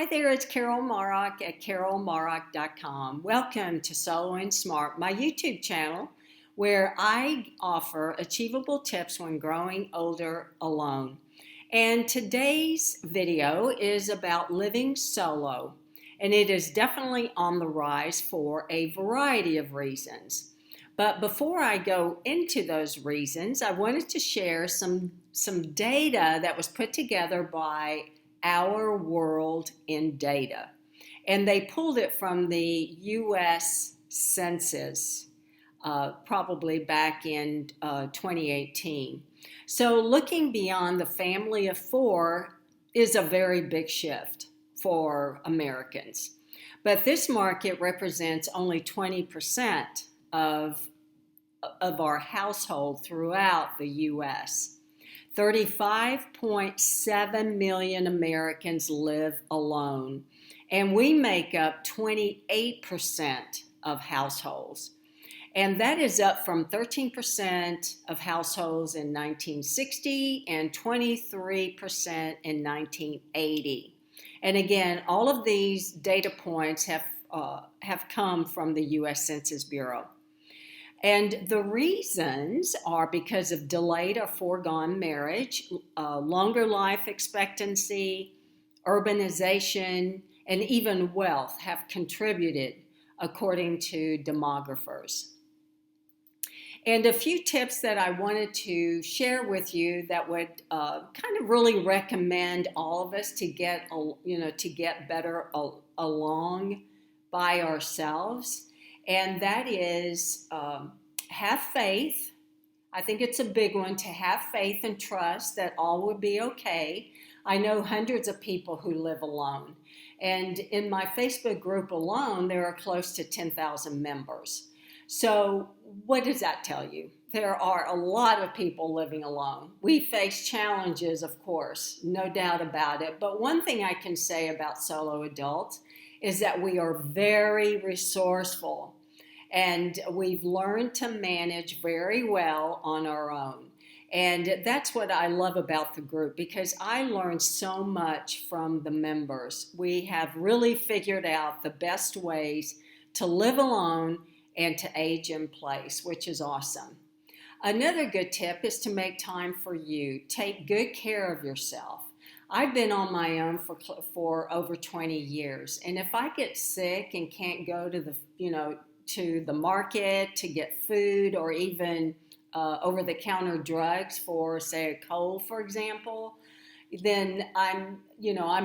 Hi there, it's Carol Marak at carolmarak.com. Welcome to Solo and Smart, my YouTube channel, where I offer achievable tips when growing older alone. And today's video is about living solo, and it is definitely on the rise for a variety of reasons. But before I go into those reasons, I wanted to share some data that was put together by Our World in Data. And they pulled it from the U.S. Census, probably back in 2018. So looking beyond the family of four is a very big shift for Americans. But this market represents only 20% of our household throughout the U.S. 35.7 million Americans live alone, and we make up 28% of households. And that is up from 13% of households in 1960 and 23% in 1980. And again, all of these data points have come from the U.S. Census Bureau. And the reasons are because of delayed or foregone marriage, longer life expectancy, urbanization, and even wealth have contributed, according to demographers. And a few tips that I wanted to share with you that would kind of really recommend all of us to get better along by ourselves. And that is have faith. I think it's a big one to have faith and trust that all will be okay. I know hundreds of people who live alone. And in my Facebook group alone, there are close to 10,000 members. So what does that tell you? There are a lot of people living alone. We face challenges, of course, no doubt about it. But one thing I can say about solo adults is that we are very resourceful, and we've learned to manage very well on our own. And that's what I love about the group, because I learned so much from the members. We have really figured out the best ways to live alone and to age in place, which is awesome. Another good tip is to make time for you. Take good care of yourself. I've been on my own for over 20 years, and if I get sick and can't go to the market to get food, or even over-the-counter drugs for, say, a cold, for example, then I'm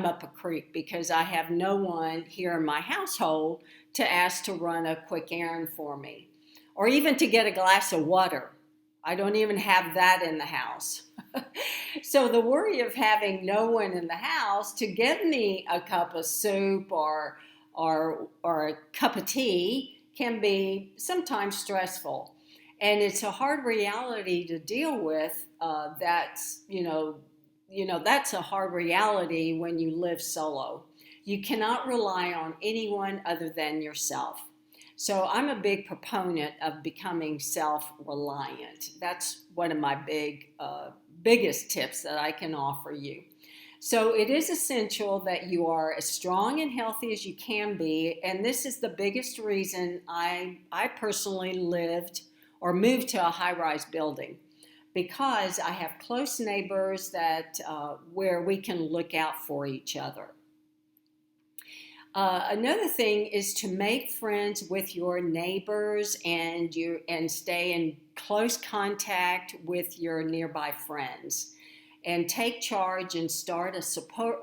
up a creek, because I have no one here in my household to ask to run a quick errand for me, or even to get a glass of water. I don't even have that in the house. So the worry of having no one in the house to get me a cup of soup or a cup of tea can be sometimes stressful. And it's a hard reality to deal with. That's a hard reality when you live solo. You cannot rely on anyone other than yourself. So I'm a big proponent of becoming self-reliant. That's one of my biggest tips that I can offer you. So it is essential that you are as strong and healthy as you can be. And this is the biggest reason I personally lived or moved to a high-rise building, because I have close neighbors that where we can look out for each other. Another thing is to make friends with your neighbors and stay in close contact with your nearby friends, and take charge and start a support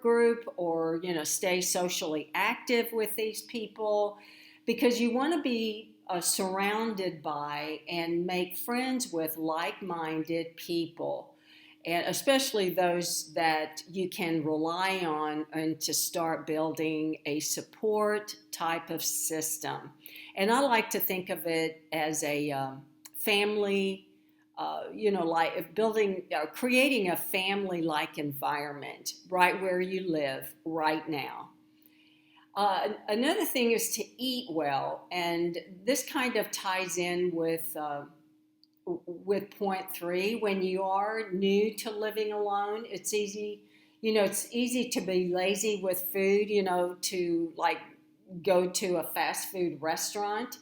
group, or stay socially active with these people, because you want to be surrounded by and make friends with like-minded people, and especially those that you can rely on, and to start building a support type of system. And I like to think of it as a family, like creating a family-like environment right where you live right now. Another thing is to eat well, and this kind of ties in with point 3. When you are new to living alone, it's easy, It's easy to be lazy with food, to like go to a fast food restaurant.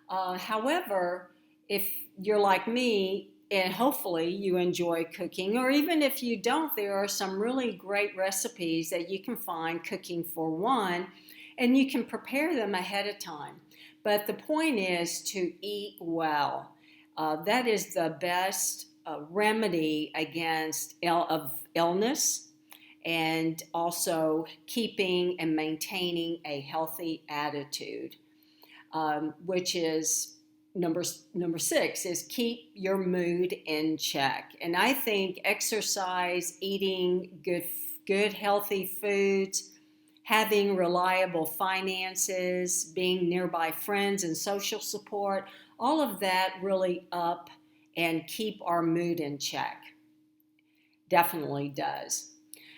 However, if you're like me, and hopefully you enjoy cooking, or even if you don't, there are some really great recipes that you can find cooking for one, and you can prepare them ahead of time. But the point is to eat well. That is the best remedy against illness, and also keeping and maintaining a healthy attitude, which is number 6 is keep your mood in check. And I think exercise, eating good healthy foods, having reliable finances, being nearby friends and social support, all of that really up and keep our mood in check. Definitely does.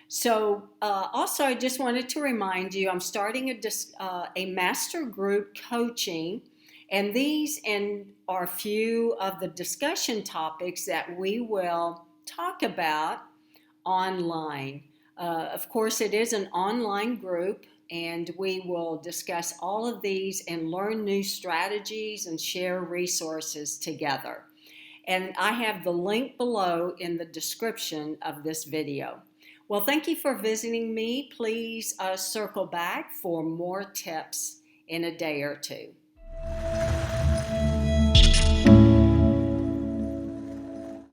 So, also, I just wanted to remind you, I'm starting a master group coaching, and these are a few of the discussion topics that we will talk about online. Of course, it is an online group, and we will discuss all of these and learn new strategies and share resources together. And I have the link below in the description of this video. Well, thank you for visiting me. Please circle back for more tips in a day or two.